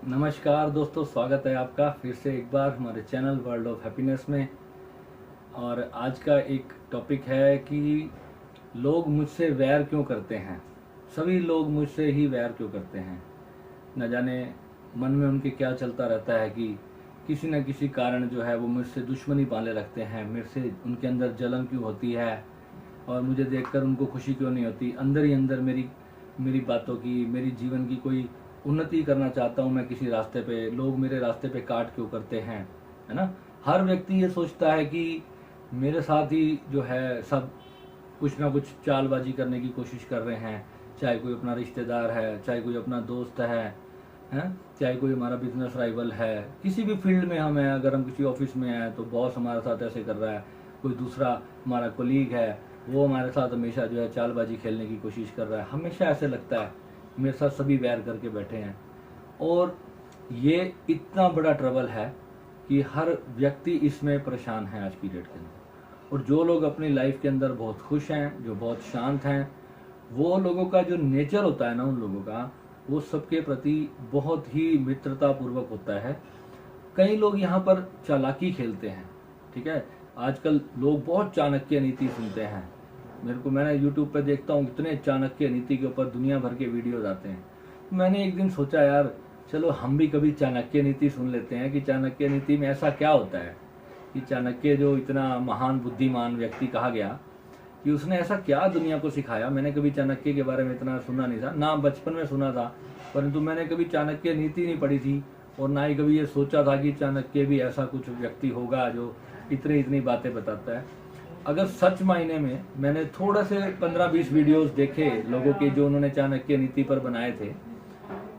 नमस्कार दोस्तों, स्वागत है आपका फिर से एक बार हमारे चैनल वर्ल्ड ऑफ हैप्पीनेस में। और आज का एक टॉपिक है कि लोग मुझसे वैर क्यों करते हैं। सभी लोग मुझसे ही वैर क्यों करते हैं। न जाने मन में उनके क्या चलता रहता है कि किसी न किसी कारण जो है वो मुझसे दुश्मनी पाले रखते हैं। मेरे से उनके अंदर जलन क्यों होती है और मुझे देखकर उनको खुशी क्यों नहीं होती। अंदर ही अंदर मेरी मेरी बातों की, मेरी जीवन की कोई उन्नति करना चाहता हूँ मैं किसी रास्ते पे, लोग मेरे रास्ते पे काट क्यों करते हैं, है ना। हर व्यक्ति ये सोचता है कि मेरे साथ ही जो है सब कुछ ना कुछ चालबाजी करने की कोशिश कर रहे हैं। चाहे कोई अपना रिश्तेदार है, चाहे कोई अपना दोस्त है, चाहे कोई हमारा बिजनेस राइवल है, किसी भी फील्ड में हम हैं। अगर हम किसी ऑफिस में हैं तो बॉस हमारे साथ ऐसे कर रहा है, कोई दूसरा हमारा कोलीग है वो हमारे साथ हमेशा जो है चालबाजी खेलने की कोशिश कर रहा है। हमेशा ऐसे लगता है मेरे साथ सभी वैर करके बैठे हैं। और ये इतना बड़ा ट्रबल है कि हर व्यक्ति इसमें परेशान है आज की डेट के अंदर। और जो लोग अपनी लाइफ के अंदर बहुत खुश हैं, जो बहुत शांत हैं, वो लोगों का जो नेचर होता है ना, उन लोगों का वो सबके प्रति बहुत ही मित्रता पूर्वक होता है। कई लोग यहाँ पर चालाकी खेलते हैं, ठीक है। आजकल लोग बहुत चाणक्य नीति सुनते हैं। मैंने यूट्यूब पे देखता हूँ कितने चाणक्य नीति के ऊपर दुनिया भर के वीडियोज आते हैं। मैंने एक दिन सोचा यार चलो हम भी कभी चाणक्य नीति सुन लेते हैं कि चाणक्य नीति में ऐसा क्या होता है कि चाणक्य जो इतना महान बुद्धिमान व्यक्ति कहा गया कि उसने ऐसा क्या दुनिया को सिखाया। मैंने कभी चाणक्य के बारे में इतना सुना नहीं था, ना बचपन में सुना था, परंतु मैंने कभी चाणक्य नीति नहीं पढ़ी थी और ना ही कभी ये सोचा था कि चाणक्य भी ऐसा कुछ व्यक्ति होगा जो इतनी बातें बताता है। अगर सच मायने में मैंने थोड़ा से 15-20 वीडियोस देखे लोगों के जो उन्होंने चाणक्य नीति पर बनाए थे,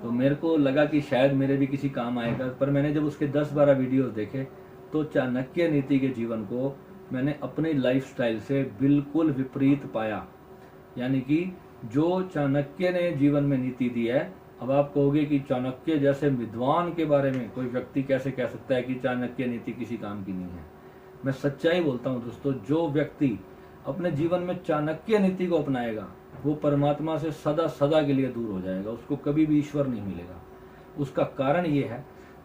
तो मेरे को लगा कि शायद मेरे भी किसी काम आएगा। पर मैंने जब उसके 10-12 वीडियोस देखे तो चाणक्य नीति के जीवन को मैंने अपने लाइफस्टाइल से बिल्कुल विपरीत पाया। यानी कि जो चाणक्य ने जीवन में नीति दी है, अब आप कहोगे कि चाणक्य जैसे विद्वान के बारे में कोई व्यक्ति कैसे कह सकता है कि चाणक्य नीति किसी काम की नहीं है। मैं सच्चाई बोलता हूँ दोस्तों, जो व्यक्ति अपने जीवन में चाणक्य नीति को अपनाएगा वो परमात्मा से सदा सदा के लिए दूर हो जाएगा, उसको कभी भी ईश्वर नहीं मिलेगा। उसका कारण ये है,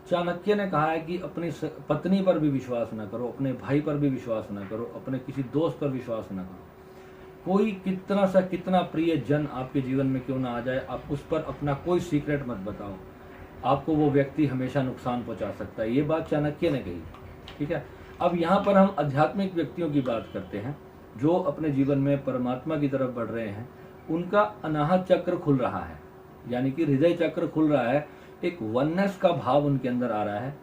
चाणक्य ने कहा है कि अपनी पत्नी पर भी विश्वास ना करो, अपने भाई पर भी विश्वास ना करो, अपने किसी दोस्त पर विश्वास ना करो। कोई कितना सा कितना प्रिय जन आपके जीवन में क्यों ना आ जाए, आप उस पर अपना कोई सीक्रेट मत बताओ, आपको वो व्यक्ति हमेशा नुकसान पहुंचा सकता है। ये बात चाणक्य ने कही, ठीक है। अब यहाँ पर हम आध्यात्मिक व्यक्तियों की बात करते हैं जो अपने जीवन में परमात्मा की तरफ बढ़ रहे हैं। उनका अनाहत चक्र खुल रहा है, यानी कि हृदय चक्र खुल रहा है। एक वननेस का भाव उनके अंदर आ रहा है।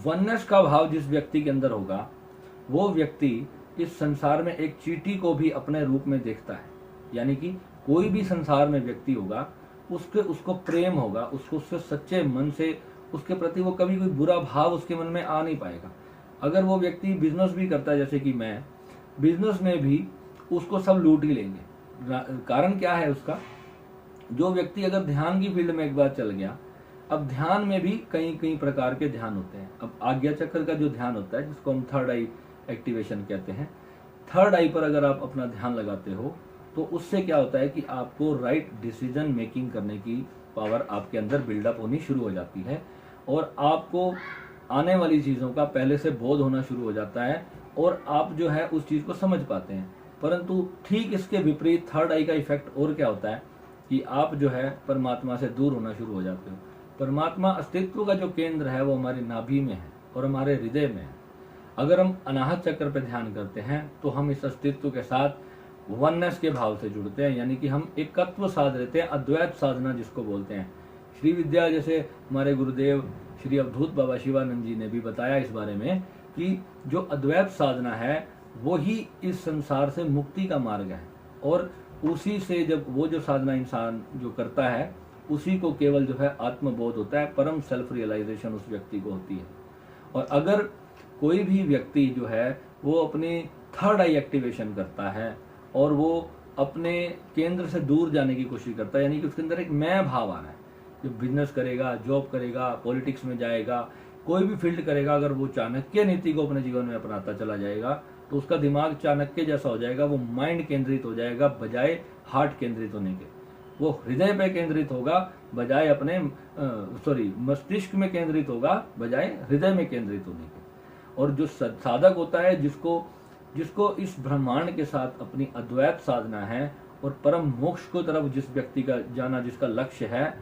वननेस का भाव जिस व्यक्ति के अंदर होगा वो व्यक्ति इस संसार में एक चींटी को भी अपने रूप में देखता है। यानी कि कोई भी संसार में व्यक्ति होगा उसको प्रेम होगा, उसको उससे सच्चे मन से उसके प्रति वो कभी कोई बुरा भाव उसके मन में आ नहीं पाएगा। अगर वो व्यक्ति बिजनेस भी करता है, जैसे कि मैं, बिजनेस में भी उसको सब लूट ही लेंगे। कारण क्या है उसका, जो व्यक्ति अगर ध्यान की फील्ड में एक बार चल गया, अब ध्यान में भी कई कई प्रकार के ध्यान होते हैं। अब आज्ञा चक्र का जो ध्यान होता है जिसको हम थर्ड आई एक्टिवेशन कहते हैं, थर्ड आई पर अगर आप अपना ध्यान लगाते हो तो उससे क्या होता है कि आपको राइट डिसीजन मेकिंग करने की पावर आपके अंदर बिल्डअप होनी शुरू हो जाती है और आपको आने वाली चीज़ों का पहले से बोध होना शुरू हो जाता है और आप जो है उस चीज़ को समझ पाते हैं। परंतु ठीक इसके विपरीत थर्ड आई का इफेक्ट और क्या होता है कि आप जो है परमात्मा से दूर होना शुरू हो जाते हो। परमात्मा अस्तित्व का जो केंद्र है वो हमारी नाभि में है और हमारे हृदय में है। अगर हम अनाहत चक्र पर ध्यान करते हैं तो हम इस अस्तित्व के साथ वननेस के भाव से जुड़ते हैं, यानी कि हम एकत्व साध लेते हैं, अद्वैत साधना जिसको बोलते हैं। श्री विद्या जैसे हमारे गुरुदेव श्री अवधूत बाबा शिवानंद जी ने भी बताया इस बारे में कि जो अद्वैत साधना है वो ही इस संसार से मुक्ति का मार्ग है। और उसी से जब वो जो साधना इंसान जो करता है उसी को केवल जो है आत्मबोध होता है, परम सेल्फ रियलाइजेशन उस व्यक्ति को होती है। और अगर कोई भी व्यक्ति जो है वो अपनी थर्ड आई एक्टिवेशन करता है और वो अपने केंद्र से दूर जाने की कोशिश करता है, यानी कि उसके अंदर एक मैं भाव आ रहा है, जो बिजनेस करेगा, जॉब करेगा, पॉलिटिक्स में जाएगा, कोई भी फील्ड करेगा, अगर वो चाणक्य नीति को अपने जीवन में अपनाता चला जाएगा तो उसका दिमाग चाणक्य जैसा हो जाएगा। वो माइंड केंद्रित हो जाएगा बजाय हार्ट केंद्रित होने के। वो हृदय पे केंद्रित होगा बजाय अपने मस्तिष्क में केंद्रित होगा बजाय हृदय में केंद्रित होने के। और जो साधक होता है, जिसको इस ब्रह्मांड के साथ अपनी अद्वैत साधना है और परम मोक्ष को तरफ जिस व्यक्ति का जाना जिसका लक्ष्य है,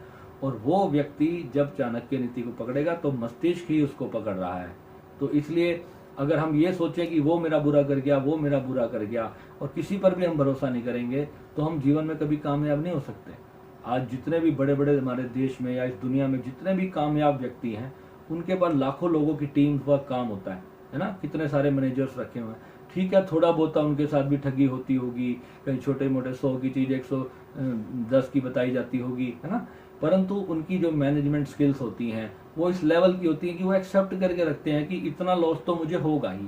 और वो व्यक्ति जब चाणक्य नीति को पकड़ेगा तो मस्तिष्क ही उसको पकड़ रहा है। तो इसलिए अगर हम ये सोचें कि वो मेरा बुरा कर गया, वो मेरा बुरा कर गया, और किसी पर भी हम भरोसा नहीं करेंगे, तो हम जीवन में कभी कामयाब नहीं हो सकते। आज जितने भी बड़े बड़े हमारे देश में या इस दुनिया में जितने भी कामयाब व्यक्ति हैं, उनके पास लाखों लोगों की टीम व काम होता है ना, कितने सारे मैनेजर्स रखे हुए हैं। ठीक है, थोड़ा बहुत उनके साथ भी ठगी होती होगी, कहीं छोटे मोटे 100 की चीज 110 की बताई जाती होगी, है ना, परंतु उनकी जो मैनेजमेंट स्किल्स होती हैं वो इस लेवल की होती है कि वो एक्सेप्ट करके रखते हैं कि इतना लॉस तो मुझे होगा ही,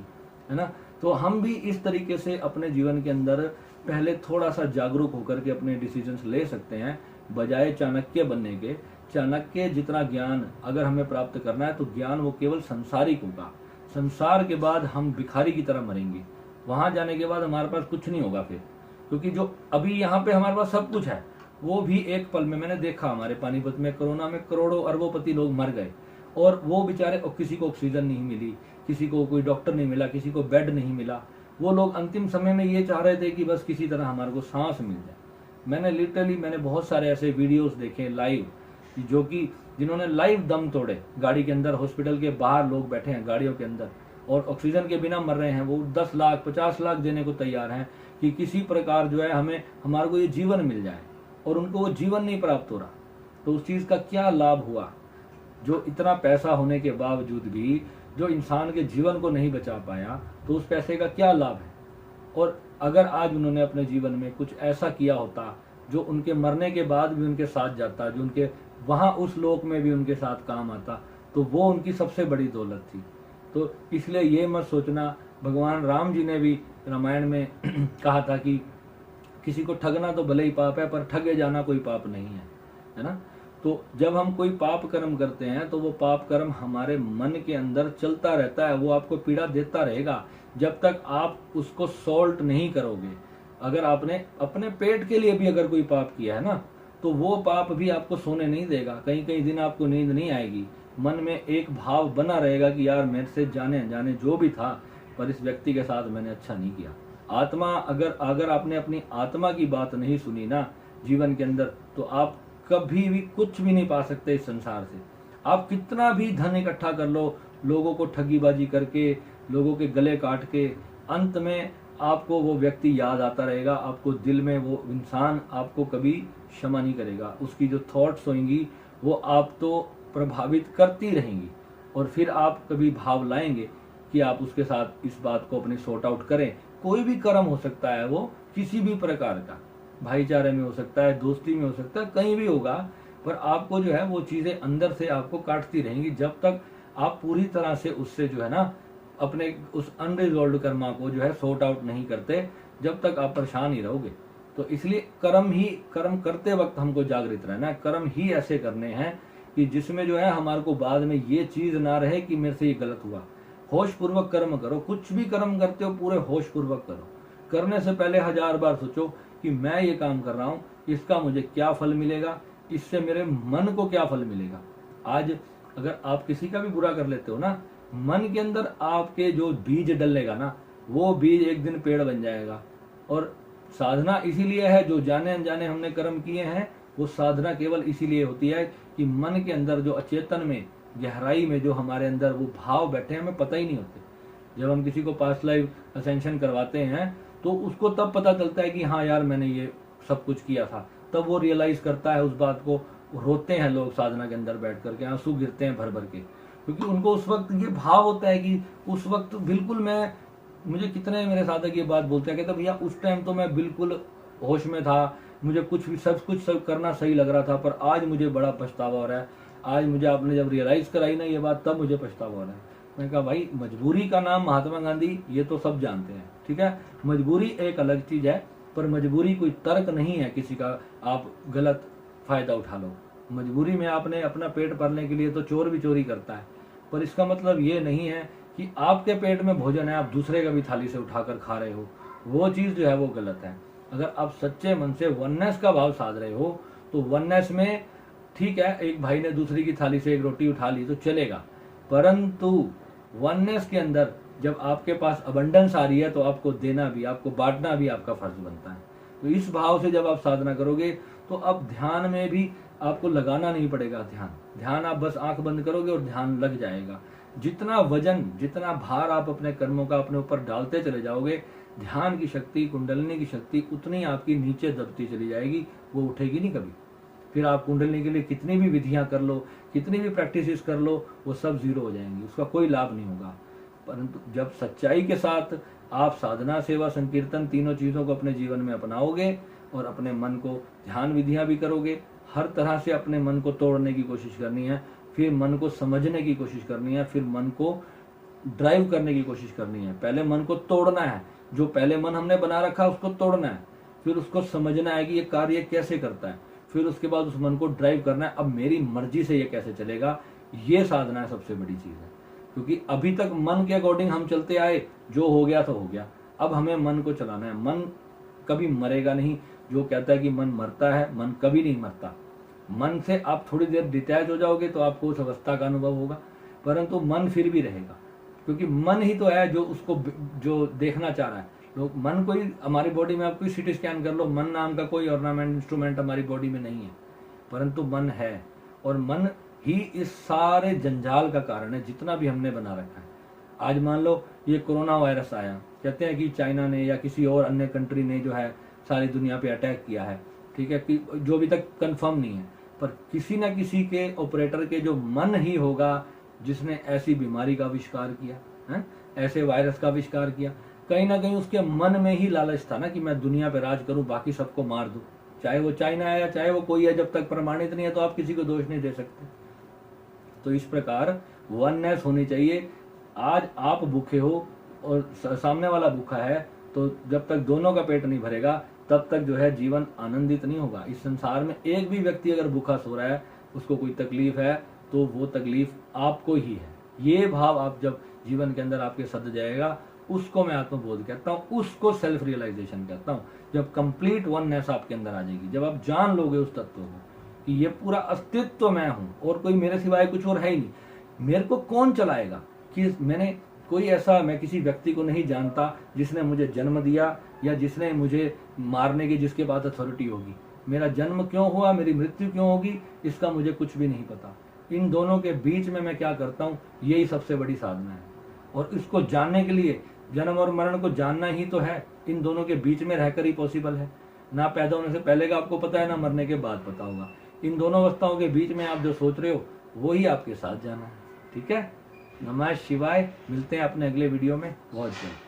है ना। तो हम भी इस तरीके से अपने जीवन के अंदर पहले थोड़ा सा जागरूक होकर के अपने डिसीजंस ले सकते हैं, बजाय चाणक्य बनने के। चाणक्य जितना ज्ञान अगर हमें प्राप्त करना है तो ज्ञान वो केवल संसारिक होगा। संसार के बाद हम भिखारी की तरह मरेंगे, वहां जाने के बाद हमारे पास कुछ नहीं होगा फिर, क्योंकि जो अभी यहाँ पे हमारे पास सब कुछ है वो भी एक पल में, मैंने देखा हमारे पानीपत में कोरोना में करोड़ों अरबोंपति लोग मर गए, और वो बेचारे, किसी को ऑक्सीजन नहीं मिली, किसी को कोई डॉक्टर नहीं मिला, किसी को बेड नहीं मिला। वो लोग अंतिम समय में ये चाह रहे थे कि बस किसी तरह हमारे को सांस मिल जाए। मैंने बहुत सारे ऐसे वीडियोस देखे लाइव, जो कि जिन्होंने लाइव दम तोड़े, गाड़ी के अंदर, हॉस्पिटल के बाहर लोग बैठे हैं गाड़ियों के अंदर और ऑक्सीजन के बिना मर रहे हैं। वो 10 लाख 50 लाख देने को तैयार हैं कि किसी प्रकार जो है हमारे को ये जीवन मिल जाए, और उनको वो जीवन नहीं प्राप्त हो रहा। तो उस चीज का क्या लाभ हुआ? जो इतना पैसा होने के बावजूद भी जो इंसान के जीवन को नहीं बचा पाया, तो उस पैसे का क्या लाभ है? और अगर आज उन्होंने अपने जीवन में कुछ ऐसा किया होता जो उनके मरने के बाद भी उनके साथ जाता, जो उनके वहां उस लोक में भी उनके साथ काम आता, तो वो उनकी सबसे बड़ी दौलत थी। तो इसलिए ये मत सोचना, भगवान राम जी ने भी रामायण में कहा था कि किसी को ठगना तो भले ही पाप है, पर ठगे जाना कोई पाप नहीं है ना। तो जब हम कोई पाप कर्म करते हैं तो वो पाप कर्म हमारे मन के अंदर चलता रहता है, वो आपको पीड़ा देता रहेगा जब तक आप उसको सॉल्ट नहीं करोगे। अगर आपने अपने पेट के लिए भी अगर कोई पाप किया है ना, तो वो पाप भी आपको सोने नहीं देगा, कहीं कहीं दिन आपको नींद नहीं आएगी, मन में एक भाव बना रहेगा कि यार मेरे से जाने अनजाने जो भी था, पर इस व्यक्ति के साथ मैंने अच्छा नहीं किया। आत्मा, अगर आपने अपनी आत्मा की बात नहीं सुनी ना जीवन के अंदर, तो आप कभी भी कुछ भी नहीं पा सकते इस संसार से। आप कितना भी धन इकट्ठा कर लो, लोगों को ठगीबाजी करके, लोगों के गले काट के, अंत में आपको वो व्यक्ति याद आता रहेगा, आपको दिल में वो इंसान आपको कभी क्षमा नहीं करेगा। उसकी जो थॉट्स होंगी वो आप तो प्रभावित करती रहेंगी, और फिर आप कभी भाव लाएंगे कि आप उसके साथ इस बात को अपनी सॉर्ट आउट करें। कोई भी कर्म हो सकता है, वो किसी भी प्रकार का, भाईचारे में हो सकता है, दोस्ती में हो सकता है, कहीं भी होगा, पर आपको जो है वो चीजें अंदर से आपको काटती रहेंगी जब तक आप पूरी तरह से उससे जो है ना अपने उस अनरिजॉल्व कर्मा को जो है सॉर्ट आउट नहीं करते, जब तक आप परेशान ही रहोगे। तो इसलिए कर्म करते वक्त हमको जागृत रहना है। कर्म ही ऐसे करने हैं कि जिसमें जो है हमारे को बाद में ये चीज ना रहे कि मेरे से ये गलत हुआ। होश पूर्वक कर्म करो, कुछ भी कर्म करते हो पूरे होश पूर्वक करो। करने से पहले 1000 बार सोचो कि मैं ये काम कर रहा हूँ, इसका मुझे क्या फल मिलेगा, इससे मेरे मन को क्या फल मिलेगा। आज अगर आप किसी का भी बुरा कर लेते हो ना, मन के अंदर आपके जो बीज डलेगा ना, वो बीज एक दिन पेड़ बन जाएगा। और साधना इसीलिए है, जो जाने अनजाने हमने कर्म किए हैं, वो साधना केवल इसीलिए होती है कि मन के अंदर जो अचेतन में, गहराई में जो हमारे अंदर वो भाव बैठे हैं, हमें पता ही नहीं होते। जब हम किसी को पास्ट लाइफ असेंशन करवाते हैं तो उसको तब पता चलता है कि हाँ यार मैंने ये सब कुछ किया था, तब वो रियलाइज करता है उस बात को। रोते हैं लोग साधना के अंदर बैठ करके, आंसू गिरते हैं भर भर के, क्योंकि उनको उस वक्त ये भाव होता है कि उस वक्त बिल्कुल मुझे कितने मेरे साधक ये बात बोलते हैं कि भैया उस टाइम तो मैं बिल्कुल होश में था, मुझे सब करना सही लग रहा था, पर आज मुझे बड़ा पछतावा हो रहा है। आज मुझे आपने जब रियलाइज कराई ना ये बात, तब मुझे पछतावा हो रहा है। मैंने कहा भाई, मजबूरी का नाम महात्मा गांधी, ये तो सब जानते हैं, ठीक है। मजबूरी एक अलग चीज है, पर मजबूरी कोई तर्क नहीं है किसी का आप गलत फायदा उठा लो। मजबूरी में आपने अपना पेट भरने के लिए तो चोर भी चोरी करता है, पर इसका मतलब ये नहीं है कि आपके पेट में भोजन है, आप दूसरे का भी थाली से उठाकर खा रहे हो, वो चीज जो है वो गलत है। अगर आप सच्चे मन से वननेस का भाव साध रहे हो, तो वननेस में ठीक है, एक भाई ने दूसरी की थाली से एक रोटी उठा ली तो चलेगा, परंतु वननेस के अंदर जब आपके पास अबंडेंस आ रही है तो आपको देना भी, आपको बांटना भी आपका फर्ज बनता है। तो इस भाव से जब आप साधना करोगे तो अब ध्यान में भी आपको लगाना नहीं पड़ेगा ध्यान आप बस आंख बंद करोगे और ध्यान लग जाएगा। जितना वजन, जितना भार आप अपने कर्मों का अपने ऊपर डालते चले जाओगे, ध्यान की शक्ति, कुंडलिनी की शक्ति उतनी आपकी नीचे दबती चली जाएगी, वो उठेगी नहीं कभी। फिर आप कुंडलिनी के लिए कितनी भी विधियां कर लो, कितनी भी प्रैक्टिस कर लो, वो सब जीरो हो जाएंगी, उसका कोई लाभ नहीं होगा। परंतु जब सच्चाई के साथ आप साधना, सेवा, संकीर्तन तीनों चीजों को अपने जीवन में अपनाओगे और अपने मन को ध्यान विधियां भी करोगे, हर तरह से अपने मन को तोड़ने की कोशिश करनी है, फिर मन को समझने की कोशिश करनी है, फिर मन को ड्राइव करने की कोशिश करनी है। पहले मन को तोड़ना है, जो पहले मन हमने बना रखा है उसको तोड़ना है, फिर उसको समझना है कि ये कार्य कैसे करता है, फिर उसके बाद उस मन को ड्राइव करना है, अब मेरी मर्जी से ये कैसे चलेगा। ये साधना है, सबसे बड़ी चीज है। क्योंकि अभी तक मन के अकॉर्डिंग हम चलते आए, जो हो गया तो हो गया, अब हमें मन को चलाना है। मन कभी मरेगा नहीं। जो कहता है कि मन मरता है, मन कभी नहीं मरता। मन से आप थोड़ी देर डिटैच हो जाओगे तो आपको उस अवस्था का अनुभव होगा, परंतु मन फिर भी रहेगा, क्योंकि मन ही तो है जो उसको जो देखना चाह रहा है। लोग मन कोई, हमारी बॉडी में आप कोई सीटी स्कैन कर लो, मन नाम का कोई ऑर्नामेंट इंस्ट्रूमेंट हमारी बॉडी में नहीं है, परंतु मन है। और मन ही इस सारे जंजाल का कारण है, जितना भी हमने बना रखा है। आज मान लो ये कोरोना वायरस आया, कहते हैं कि चाइना ने या किसी और अन्य कंट्री ने जो है सारी दुनिया पे अटैक किया है, ठीक है, कि जो अभी तक कंफर्म नहीं है, पर किसी न किसी के ऑपरेटर के जो मन ही होगा जिसने ऐसी बीमारी का आविष्कार किया है, ऐसे वायरस का आविष्कार किया। कहीं ना कहीं उसके मन में ही लालच था ना कि मैं दुनिया पे राज करूं, बाकी सबको मार दूं, चाहे वो चाइना है या चाहे वो कोई है, जब तक प्रमाणित नहीं है तो आप किसी को दोष नहीं दे सकते। तो इस प्रकार वननेस होनी चाहिए। आज आप भूखे हो और सामने वाला भूखा है, तो जब तक दोनों का पेट नहीं भरेगा तब तक जो है जीवन आनंदित नहीं होगा। इस संसार में एक भी व्यक्ति अगर भूखा सो रहा है, उसको कोई तकलीफ है, तो वो तकलीफ आपको ही है। ये भाव आप जब जीवन के अंदर आपके सद जाएगा, उसको मैं आत्मबोध कहता हूँ, उसको सेल्फ रियलाइजेशन कहता हूँ। जब कंप्लीट वननेस आपके अंदर आ जाएगी, जब आप जान लोगे उस तत्व को कि ये पूरा अस्तित्व मैं हूँ और कोई मेरे सिवाय कुछ और है ही नहीं, मेरे को कौन चलाएगा, कि मैंने कोई ऐसा, मैं किसी व्यक्ति को नहीं जानता जिसने मुझे जन्म दिया या जिसने मुझे मारने की, जिसके पास अथॉरिटी होगी। मेरा जन्म क्यों हुआ, मेरी मृत्यु क्यों होगी, इसका मुझे कुछ भी नहीं पता। इन दोनों के बीच में मैं क्या करता हूँ, यही सबसे बड़ी साधना है। और इसको जानने के लिए जन्म और मरण को जानना ही तो है, इन दोनों के बीच में रहकर ही पॉसिबल है। ना पैदा होने से पहले का आपको पता है, ना मरने के बाद पता होगा। इन दोनों अवस्थाओं के बीच में आप जो सोच रहे हो वही आपके साथ जाना है। ठीक है, नमः शिवाय। मिलते हैं अपने अगले वीडियो में बहुत जल्द।